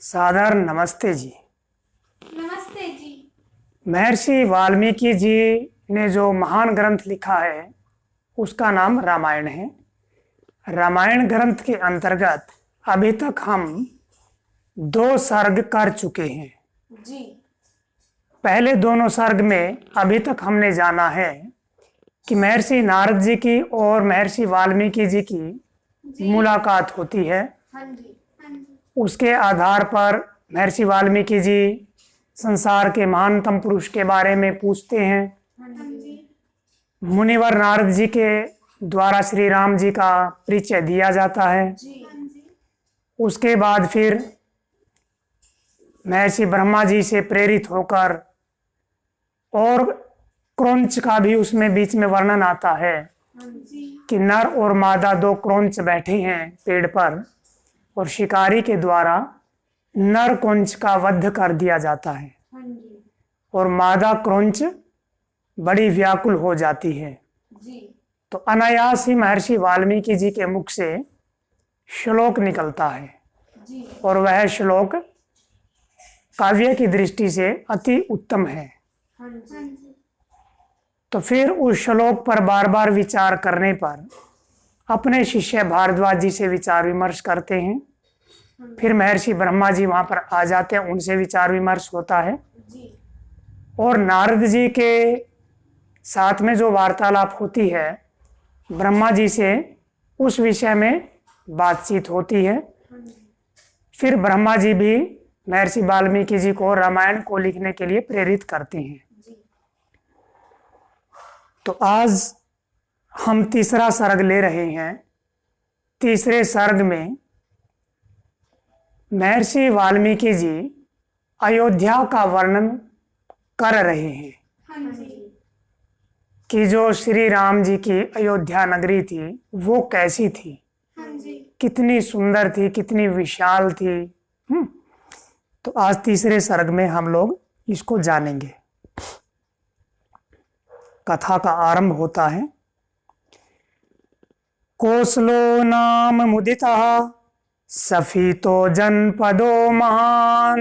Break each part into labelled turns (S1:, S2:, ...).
S1: सादर नमस्ते जी।
S2: नमस्ते जी।
S1: महर्षि वाल्मीकि जी ने जो महान ग्रंथ लिखा है उसका नाम रामायण है। रामायण ग्रंथ के अंतर्गत अभी तक हम 2 सर्ग कर चुके हैं।
S2: जी।
S1: पहले दोनों सर्ग में अभी तक हमने जाना है कि महर्षि नारद जी की और महर्षि वाल्मीकि जी की मुलाकात होती है।
S2: हाँ जी।
S1: उसके आधार पर महर्षि वाल्मीकि जी संसार के महानतम पुरुष के बारे में पूछते हैं।
S2: हाँ जी।
S1: मुनिवर नारद जी के द्वारा श्री राम जी का परिचय दिया जाता है।
S2: जी।
S1: उसके बाद फिर महर्षि ब्रह्मा जी से प्रेरित होकर और क्रौंच का भी उसमें बीच में वर्णन आता है
S2: हाँ जी।
S1: कि नर और मादा 2 क्रौंच बैठे हैं पेड़ पर और शिकारी के द्वारा नर क्रौंच का वध कर दिया जाता है
S2: हाँ जी।
S1: और मादा क्रौंच बड़ी व्याकुल हो जाती है।
S2: जी।
S1: तो अनायास ही महर्षि वाल्मीकि जी के मुख से श्लोक निकलता है
S2: जी।
S1: और वह श्लोक काव्य की दृष्टि से अति उत्तम है।
S2: हाँ जी।
S1: तो फिर उस श्लोक पर बार बार विचार करने पर अपने शिष्य भारद्वाज जी से विचार विमर्श करते हैं। फिर महर्षि ब्रह्मा जी वहां पर आ जाते हैं, उनसे विचार विमर्श होता है
S2: जी।
S1: और नारद जी के साथ में जो वार्तालाप होती है ब्रह्मा जी से, उस विषय में बातचीत होती है। फिर ब्रह्मा जी भी महर्षि वाल्मीकि जी को रामायण को लिखने के लिए प्रेरित करते हैं। तो आज हम तीसरा सर्ग ले रहे हैं। तीसरे सर्ग में महर्षि वाल्मीकि जी अयोध्या का वर्णन कर रहे हैं
S2: हाँ जी।
S1: कि जो श्री राम जी की अयोध्या नगरी थी वो कैसी थी,
S2: हाँ जी।
S1: कितनी सुंदर थी, कितनी विशाल थी। तो आज तीसरे सर्ग में हम लोग इसको जानेंगे। कथा का आरंभ होता है। कोसलो नाम मुदितः सफीतो जनपदो महान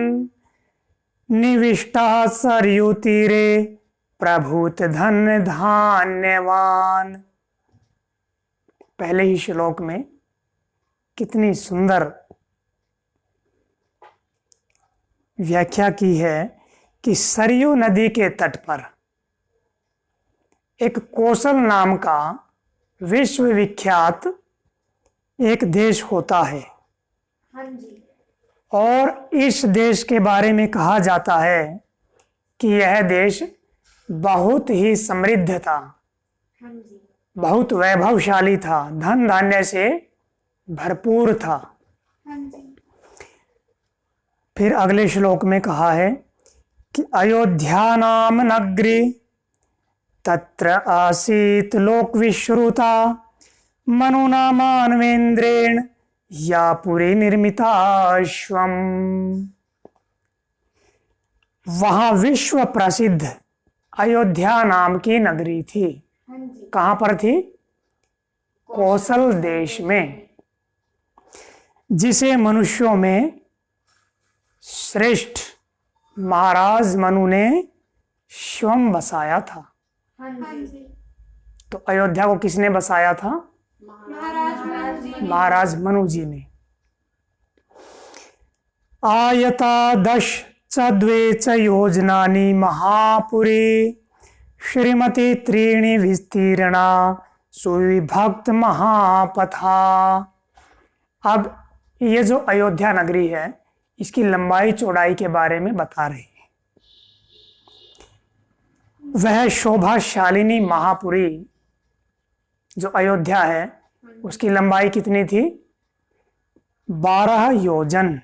S1: निविष्टः सरयू तीरे प्रभूत धन धान्यवान। पहले ही श्लोक में कितनी सुंदर व्याख्या की है कि सरयू नदी के तट पर एक कोसल नाम का विश्वविख्यात एक देश होता है
S2: हाँ जी।
S1: और इस देश के बारे में कहा जाता है कि यह देश बहुत ही समृद्ध था,
S2: हाँ जी।
S1: बहुत वैभवशाली था, धन धान्य से भरपूर था।
S2: हाँ जी।
S1: फिर अगले श्लोक में कहा है कि अयोध्या नाम नगरी तत्र आसीत लोक विश्रुता मनुना मानवेंद्रेण या पुरी निर्मिताश्वम। वहां विश्व प्रसिद्ध अयोध्या नाम की नगरी थी।
S2: हाँ जी।
S1: कहां पर थी? कौशल देश में, जिसे मनुष्यों में श्रेष्ठ महाराज मनु ने स्वयं बसाया था।
S2: हाँ जी।
S1: तो अयोध्या को किसने बसाया था? महाराज मनु जी ने। आयता 10 च 2 च योजनानि महापुरी श्रीमती त्रीणि विस्तीर्णा सुविभक्त महापथा। अब ये जो अयोध्या नगरी है इसकी लंबाई चौड़ाई के बारे में बता रही है। वह शोभाशालिनी महापुरी जो अयोध्या है उसकी लंबाई कितनी थी? 12 योजन।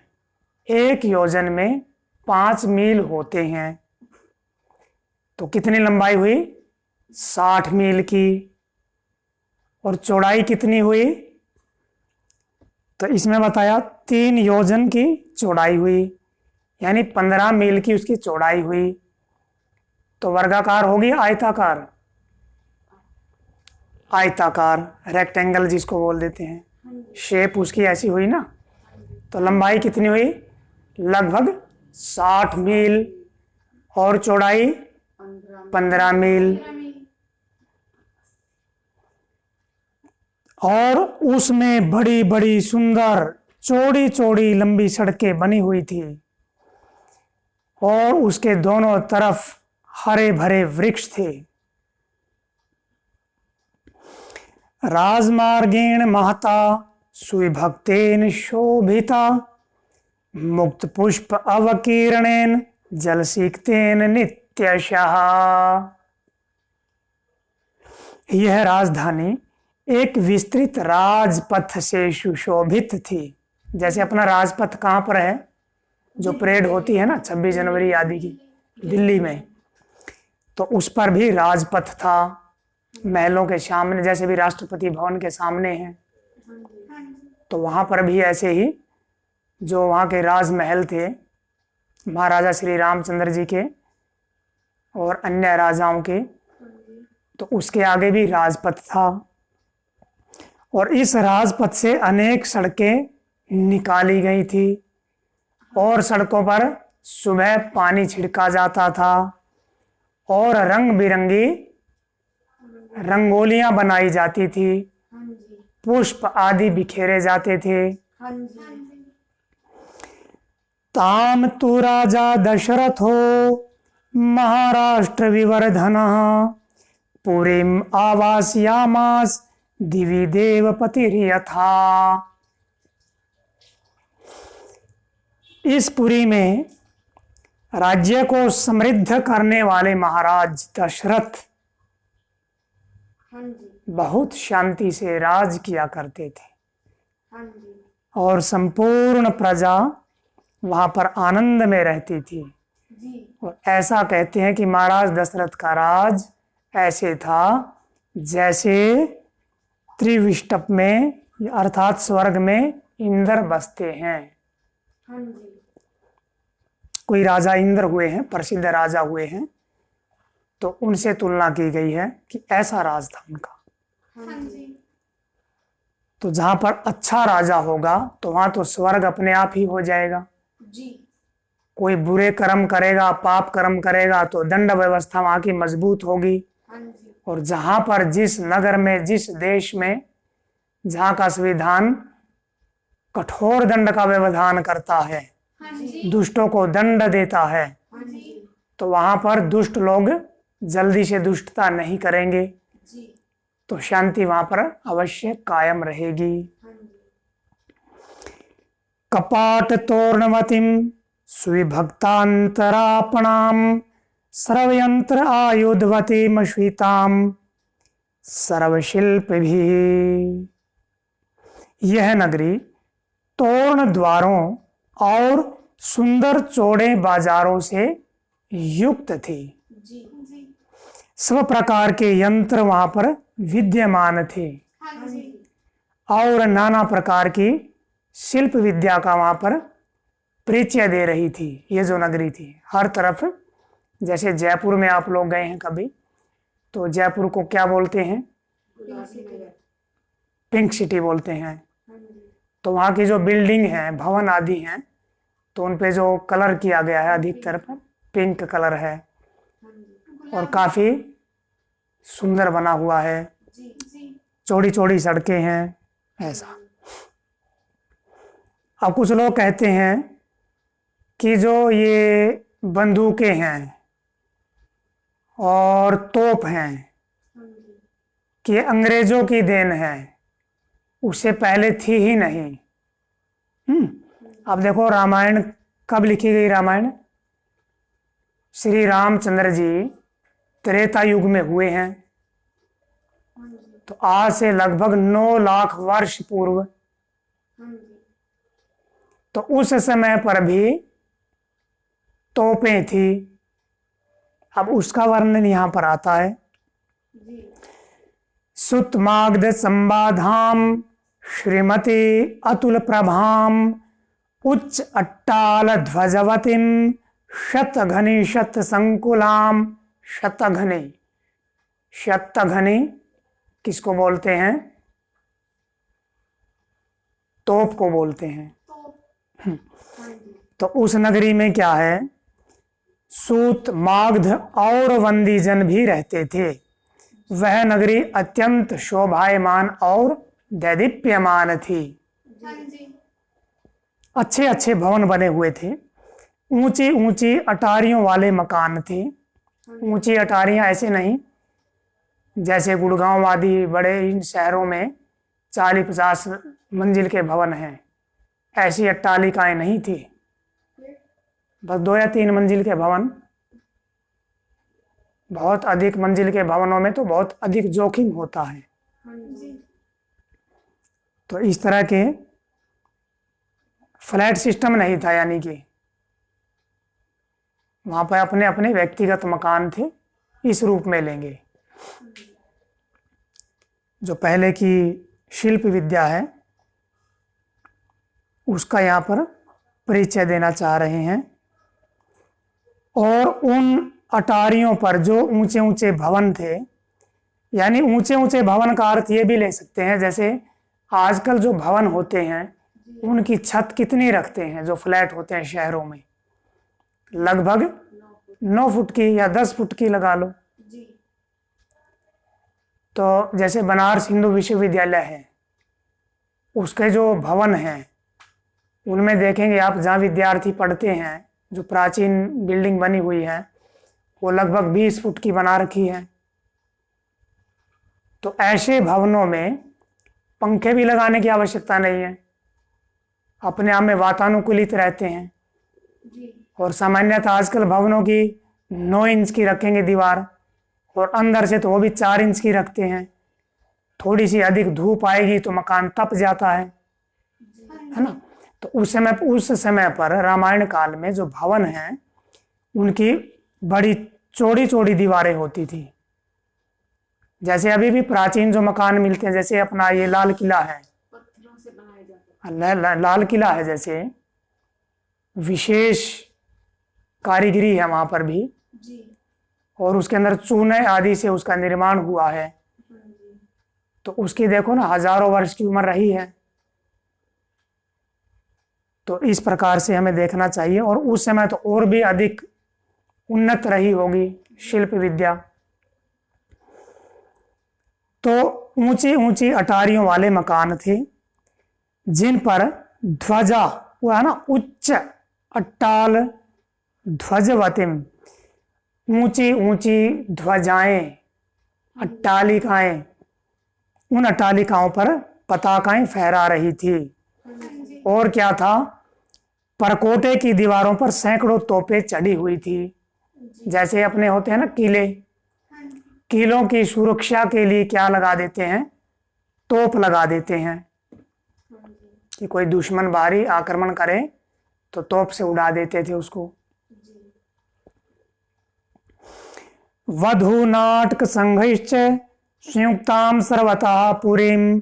S1: 1 योजन में 5 मील होते हैं, तो कितनी लंबाई हुई? 60 मील की। और चौड़ाई कितनी हुई? तो इसमें बताया 3 योजन की चौड़ाई हुई, यानी 15 मील की उसकी चौड़ाई हुई। तो वर्गाकार होगी आयताकार? आयताकार, रेक्टेंगल जिसको बोल देते हैं, शेप उसकी ऐसी हुई ना। तो लंबाई कितनी हुई? लगभग 60 मील और चौड़ाई 15 मील। और उसमें बड़ी बड़ी सुंदर चौड़ी चौड़ी लंबी सड़कें बनी हुई थी और उसके दोनों तरफ हरे भरे वृक्ष थे। राजमार्गेण महता सुविभक्तेन शोभिता मुक्त पुष्प अवकीर्णेन जलसिक्तेन नित्यशः। यह राजधानी एक विस्तृत राजपथ से सुशोभित थी। जैसे अपना राजपथ कहाँ पर है, जो परेड होती है ना 26 जनवरी आदि की दिल्ली में, तो उस पर भी राजपथ था। महलों के सामने, जैसे भी राष्ट्रपति भवन के सामने है, तो वहां पर भी ऐसे ही जो वहां के राजमहल थे महाराजा श्री रामचंद्र जी के और अन्य राजाओं के, तो उसके आगे भी राजपथ था। और इस राजपथ से अनेक सड़कें निकाली गई थी और सड़कों पर सुबह पानी छिड़का जाता था और रंग बिरंगी रंगोलियां बनाई जाती थी, पुष्प आदि बिखेरे जाते थे। ताम तु राजा दशरथो महाराष्ट्र विवर्धनः पुरीम आवासयामास दिवि देवपतिर्यथा। इस पुरी में राज्य को समृद्ध करने वाले महाराज दशरथ बहुत शांति से राज किया करते थे और संपूर्ण प्रजा वहां पर आनंद में रहती थी। और ऐसा कहते हैं कि महाराज दशरथ का राज ऐसे था जैसे त्रिविष्टप में अर्थात स्वर्ग में इंद्र बसते हैं। कोई राजा इंद्र हुए हैं, प्रसिद्ध राजा हुए हैं, तो उनसे तुलना की गई है कि ऐसा राज था उनका। तो जहां पर अच्छा राजा होगा तो वहां तो स्वर्ग अपने आप ही हो जाएगा। कोई बुरे कर्म करेगा, पाप कर्म करेगा, तो दंड व्यवस्था वहां की मजबूत होगी। और जहां पर जिस नगर में, जिस देश में जहां का संविधान कठोर दंड का व्यवधान करता है, दुष्टों को दंड देता है, तो वहां पर दुष्ट लोग जल्दी से दुष्टता नहीं करेंगे, तो शांति वहां पर अवश्य कायम रहेगी। कपाट तोरणवतीम सुविभक्तांतरापणाम सर्वयंत्र आयुधवतीम श्वेताम सर्वशिल्प भी। यह नगरी तोरण द्वारों और सुंदर चौड़े बाजारों से युक्त थी। सब प्रकार के यंत्र वहां पर विद्यमान थे और नाना प्रकार की शिल्प विद्या का वहां पर परिचय दे रही थी। ये जो नगरी थी हर तरफ, जैसे जयपुर में आप लोग गए हैं कभी, तो जयपुर को क्या बोलते हैं, पिंक सिटी बोलते हैं। तो वहाँ की जो बिल्डिंग है, भवन आदि हैं, तो उन पे जो कलर किया गया है अधिकतर पर पिंक कलर है और काफी सुंदर बना हुआ है, चौड़ी चौड़ी सड़कें हैं, ऐसा। अब कुछ लोग कहते हैं कि जो ये बंदूकें हैं और तोप हैं कि अंग्रेजों की देन है, उससे पहले थी ही नहीं। अब देखो रामायण कब लिखी गई, रामायण श्री रामचंद्र जी त्रेता युग में हुए हैं, तो आज से लगभग 9 लाख वर्ष पूर्व। तो उस समय पर भी तोपें थी। अब उसका वर्णन यहां पर आता है। सुतमाग्ध संबाधाम श्रीमती अतुल प्रभाम उच्च अट्टाल ध्वजवतीम शतघनी शत संकुलाम। शतघनी, शतघनी किसको बोलते हैं, तोप को बोलते हैं। तो उस नगरी में क्या है, सूत, मागध और वंदी जन भी रहते थे। वह नगरी अत्यंत शोभायमान और दैदीप्यमान थी।
S2: हाँ जी।
S1: अच्छे अच्छे भवन बने हुए थे, ऊंची ऊंची अटारियों वाले मकान थे। ऊंची अटारियां ऐसे नहीं जैसे गुड़गांव आदि बड़े इन शहरों में 40-50 मंजिल के भवन हैं, ऐसी अट्टालिकाएं नहीं थी। बस 2 या 3 मंजिल के भवन। बहुत अधिक मंजिल के भवनों में तो बहुत अधिक जोखिम होता है।
S2: हाँ जी।
S1: तो इस तरह के फ्लैट सिस्टम नहीं था, यानी कि वहां पर अपने अपने व्यक्तिगत मकान थे। इस रूप में लेंगे। जो पहले की शिल्प विद्या है उसका यहाँ पर परिचय देना चाह रहे हैं। और उन अटारियों पर जो ऊंचे ऊंचे भवन थे, यानी ऊंचे ऊंचे भवन का अर्थ ये भी ले सकते हैं जैसे आजकल जो भवन होते हैं उनकी छत कितनी रखते हैं, जो फ्लैट होते हैं शहरों में, लगभग 9 फुट की या 10 फुट की लगा लो।
S2: जी।
S1: तो जैसे बनारस हिंदू विश्वविद्यालय है, उसके जो भवन हैं उनमें देखेंगे आप, जहाँ विद्यार्थी पढ़ते हैं, जो प्राचीन बिल्डिंग बनी हुई है वो लगभग 20 फुट की बना रखी है। तो ऐसे भवनों में पंखे भी लगाने की आवश्यकता नहीं है, अपने आप में वातानुकूलित रहते हैं।
S2: जी।
S1: और सामान्यतः आजकल भवनों की 9 इंच की रखेंगे दीवार, और अंदर से तो वो भी 4 इंच की रखते हैं। थोड़ी सी अधिक धूप आएगी तो मकान तप जाता है ना। तो उस समय पर रामायण काल में जो भवन हैं उनकी बड़ी चौड़ी चौड़ी दीवारें होती थी। जैसे अभी भी प्राचीन जो मकान मिलते हैं, जैसे अपना ये लाल किला है,
S2: पत्थरों से बनाए जाते हैं।
S1: लाल किला है, जैसे विशेष कारीगरी है वहां पर भी,
S2: जी।
S1: और उसके अंदर चूने आदि से उसका निर्माण हुआ है।
S2: हाँ जी।
S1: तो उसकी देखो ना, हजारों वर्ष की उम्र रही है। तो इस प्रकार से हमें देखना चाहिए। और उस समय तो और भी अधिक उन्नत रही होगी शिल्प विद्या। तो ऊंची ऊंची अटारियों वाले मकान थे जिन पर ध्वजा, वो है ना उच्च अट्टाल ध्वजवतिम, ऊंची ऊंची ध्वजाएं, अट्टालिकाएं, उन अट्टालिकाओं पर पताकाएं फहरा रही थी। और क्या था, परकोटे की दीवारों पर सैकड़ों तोपें चढ़ी हुई थी। जैसे अपने होते हैं ना किले, किलों की सुरक्षा के लिए क्या लगा देते हैं, तोप लगा देते हैं कि कोई दुश्मन बाहरी आक्रमण करे तो तोप से उड़ा देते थे उसको। वधु नाटक संघश्च संयुक्ताम सर्वतः पुरीम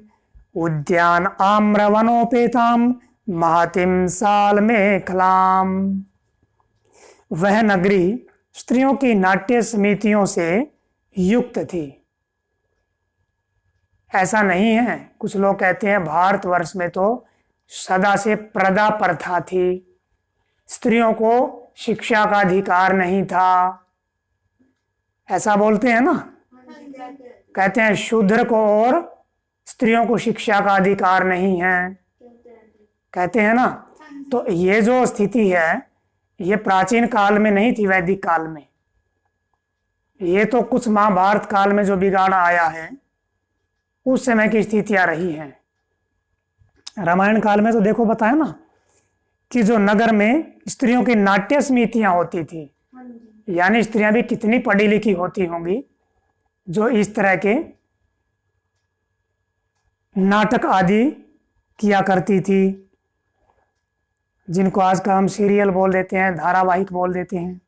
S1: उद्यान आम्रवनोपेताम महतिम साल में खलाम। वह नगरी स्त्रियों की नाट्य समितियों से युक्त थी। ऐसा नहीं है, कुछ लोग कहते हैं भारतवर्ष में तो सदा से प्रदा प्रथा थी, स्त्रियों को शिक्षा का अधिकार नहीं था, ऐसा बोलते हैं ना। कहते हैं शूद्र को और स्त्रियों को शिक्षा का अधिकार नहीं है, कहते हैं ना। तो ये जो स्थिति है ये प्राचीन काल में नहीं थी, वैदिक काल में। ये तो कुछ महाभारत काल में जो बिगाड़ आया है उस समय की स्थितियां रही हैं। रामायण काल में तो देखो बताया ना कि जो नगर में स्त्रियों की नाट्य समितियां होती थी, यानी स्त्रियां भी कितनी पढ़ी लिखी होती होंगी जो इस तरह के नाटक आदि किया करती थी, जिनको आजकल हम सीरियल बोल देते हैं, धारावाहिक बोल देते हैं।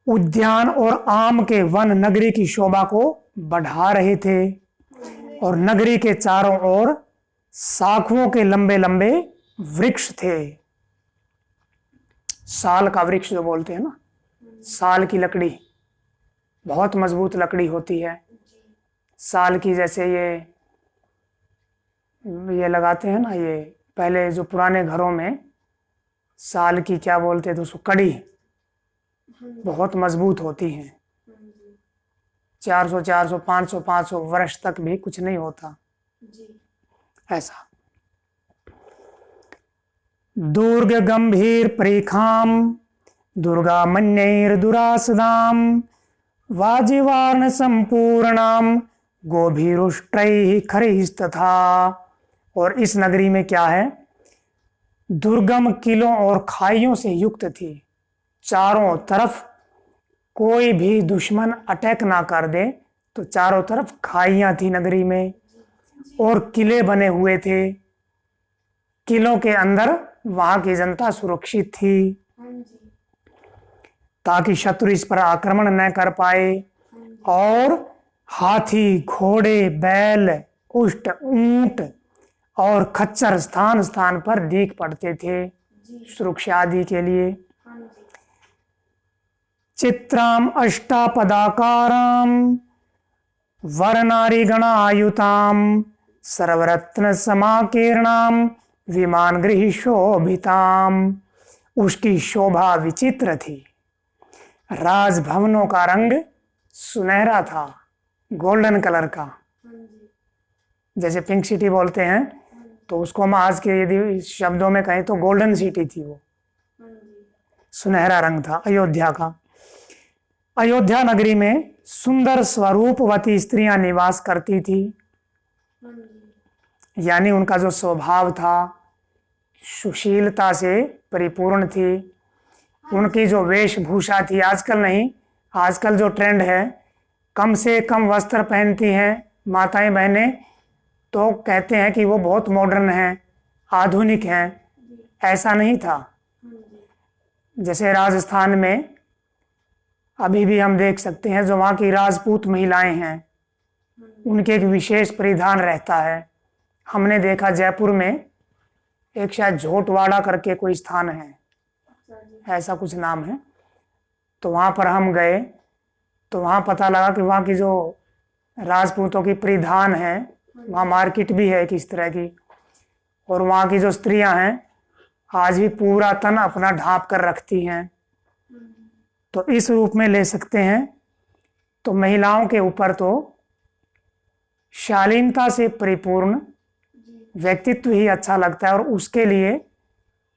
S1: उद्यान और आम के वन नगरी की शोभा को बढ़ा रहे थे, और नगरी के चारों ओर शाखों के लंबे लंबे वृक्ष थे। साल का वृक्ष जो बोलते हैं ना, साल की लकड़ी, बहुत मजबूत लकड़ी होती है साल की। जैसे ये लगाते हैं ना, ये पहले जो पुराने घरों में साल की क्या बोलते हैं तो उसको कड़ी
S2: हाँ जी।
S1: बहुत मजबूत होती हैं।
S2: हाँ जी।
S1: 400 400 500 500 वर्ष तक भी कुछ नहीं होता
S2: जी।
S1: ऐसा। दुर्ग गंभीर प्रेखाम दुर्गा मन्यैर्दुरासदाम वाजिवार्ण संपूर्णाम गोभीरुष्ट्रैः खरैस्तथा। और इस नगरी में क्या है, दुर्गम किलों और खाइयों से युक्त थी। चारों तरफ कोई भी दुश्मन अटैक ना कर दे तो चारों तरफ खाइयां थी नगरी में, और किले बने हुए थे। किलों के अंदर वहां की जनता सुरक्षित थी
S2: हाँ जी।
S1: ताकि शत्रु इस पर आक्रमण न कर पाए।
S2: हाँ जी।
S1: और हाथी, घोड़े, बैल, उष्ट, ऊंट और खच्चर स्थान स्थान पर दीख पड़ते थे
S2: जी।
S1: सुरक्षा आदि के लिए।
S2: हाँ जी।
S1: चित्राम अष्टापदाकाराम वरनारीगणायुताम सर्वरत्न समाकीर्णाम विमान गृह शोभिताम। उसकी शोभा विचित्र थी। राजभवनों का रंग सुनहरा था, गोल्डन कलर का।
S2: हाँ जी।
S1: जैसे पिंक सिटी बोलते हैं तो उसको हम आज के यदि शब्दों में कहें तो गोल्डन सिटी थी वो।
S2: हाँ जी।
S1: सुनहरा रंग था अयोध्या का। अयोध्या नगरी में सुंदर स्वरूपवती स्त्रियां निवास करती थी।
S2: हाँ जी।
S1: यानी उनका जो स्वभाव था सुशीलता से परिपूर्ण थी। उनकी जो वेशभूषा थी, आजकल नहीं, आजकल जो ट्रेंड है कम से कम वस्त्र पहनती हैं माताएं बहनें, तो कहते हैं कि वो बहुत मॉडर्न हैं, आधुनिक हैं। ऐसा नहीं था।
S2: हाँ जी।
S1: जैसे राजस्थान में अभी भी हम देख सकते हैं जो वहाँ की राजपूत महिलाएं हैं उनके एक विशेष परिधान रहता है। हमने देखा जयपुर में एक शायद झोटवाड़ा करके कोई स्थान है,
S2: अच्छा जी।
S1: ऐसा कुछ नाम है, तो वहाँ पर हम गए तो वहाँ पता लगा कि वहाँ की जो राजपूतों की परिधान है, वहाँ मार्केट भी है किस तरह की, और वहाँ की जो स्त्रियां हैं आज भी पूरा तन अपना ढांप कर रखती हैं। तो इस रूप में ले सकते हैं। तो महिलाओं के ऊपर तो शालीनता से परिपूर्ण व्यक्तित्व ही अच्छा लगता है, और उसके लिए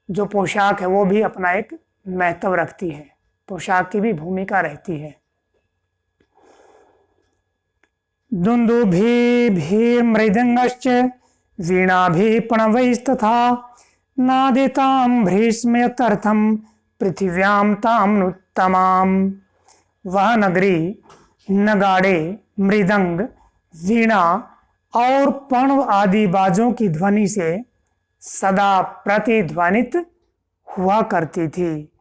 S1: जो पोशाक है वो भी अपना एक महत्व रखती है, पोशाक की भी भूमिका रहती है। दुन्दुभिर्मृदङ्गश्च वीणाभिः प्रणवैस्तथा नादितां भ्रीष्मयत्यर्थं पृथिव्यां ताम्नुत्तमाम्। वह नगरी नगाड़े, मृदंग, वीणा और प्रणव आदि बाजों की ध्वनि से सदा प्रतिध्वनित हुआ करती थी।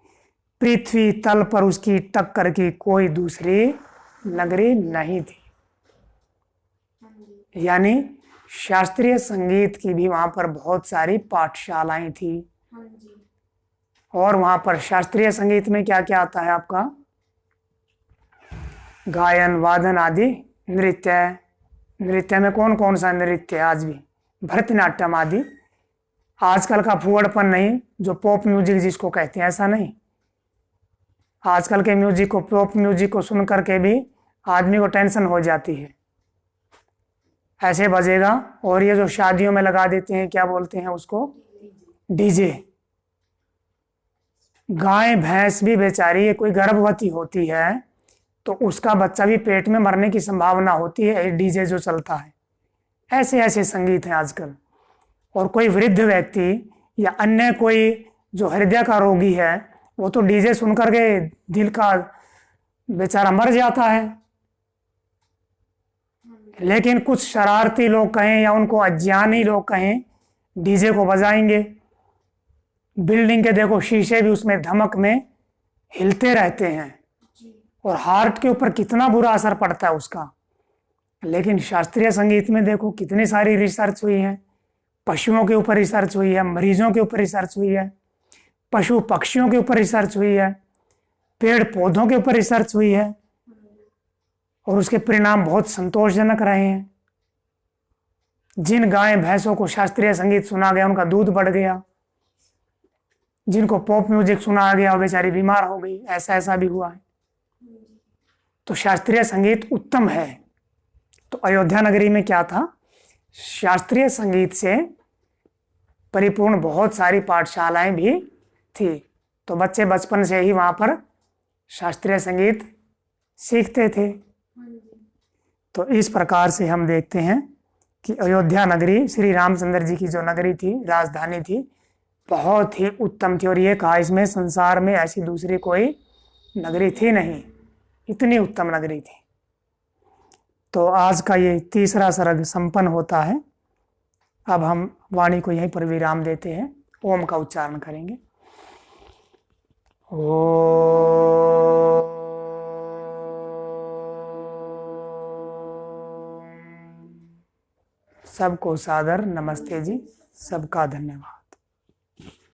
S1: पृथ्वी तल पर उसकी टक्कर की कोई दूसरी नगरी नहीं थी। यानी शास्त्रीय संगीत की भी वहां पर बहुत सारी पाठशालाएं थी।
S2: हाँ जी।
S1: और वहां पर शास्त्रीय संगीत में क्या क्या आता है आपका, गायन, वादन आदि, नृत्य। नृत्य में कौन कौन सा नृत्य है आज भी, भरतनाट्यम आदि। आजकल का फुहड़पन नहीं, जो पॉप म्यूजिक जिसको कहते हैं, ऐसा नहीं। आजकल के म्यूजिक को, पॉप म्यूजिक को सुन करके भी आदमी को टेंशन हो जाती है, ऐसे बजेगा। और ये जो शादियों में लगा देते हैं, क्या बोलते हैं उसको, डीजे। गाय भैंस भी बेचारी, ये कोई गर्भवती होती है तो उसका बच्चा भी पेट में मरने की संभावना होती है, डीजे जो चलता है। ऐसे ऐसे संगीत हैं आजकल। और कोई वृद्ध व्यक्ति या अन्य कोई जो हृदय का रोगी है वो तो डीजे सुन करके दिल का बेचारा मर जाता है। लेकिन कुछ शरारती लोग कहें या उनको अज्ञानी लोग कहें, डीजे को बजाएंगे। बिल्डिंग के देखो शीशे भी उसमें धमक में हिलते रहते हैं, और हार्ट के ऊपर कितना बुरा असर पड़ता है उसका। लेकिन शास्त्रीय संगीत में देखो कितनी सारी रिसर्च हुई है, पशुओं के ऊपर रिसर्च हुई है, मरीजों के ऊपर रिसर्च हुई है, पशु पक्षियों के ऊपर रिसर्च हुई है, पेड़ पौधों के ऊपर रिसर्च हुई है, और उसके परिणाम बहुत संतोषजनक रहे हैं। जिन गाय भैंसों को शास्त्रीय संगीत सुना गया उनका दूध बढ़ गया, जिनको पॉप म्यूजिक सुना गया वो बेचारी बीमार हो गई, ऐसा ऐसा भी हुआ है। तो शास्त्रीय संगीत उत्तम है। तो अयोध्या नगरी में क्या था, शास्त्रीय संगीत से परिपूर्ण बहुत सारी पाठशालाएं भी थी। तो बच्चे बचपन से ही वहां पर शास्त्रीय संगीत सीखते थे। तो इस प्रकार से हम देखते हैं कि अयोध्या नगरी श्री रामचंद्र जी की जो नगरी थी, राजधानी थी, बहुत ही उत्तम थी। और ये कहा इसमें संसार में ऐसी दूसरी कोई नगरी थी नहीं, इतनी उत्तम नगरी थी। तो आज का ये तीसरा सर्ग संपन्न होता है। अब हम वाणी को यहीं पर विराम देते हैं, ओम का उच्चारण करेंगे। सबको सादर नमस्ते जी, सबका धन्यवाद।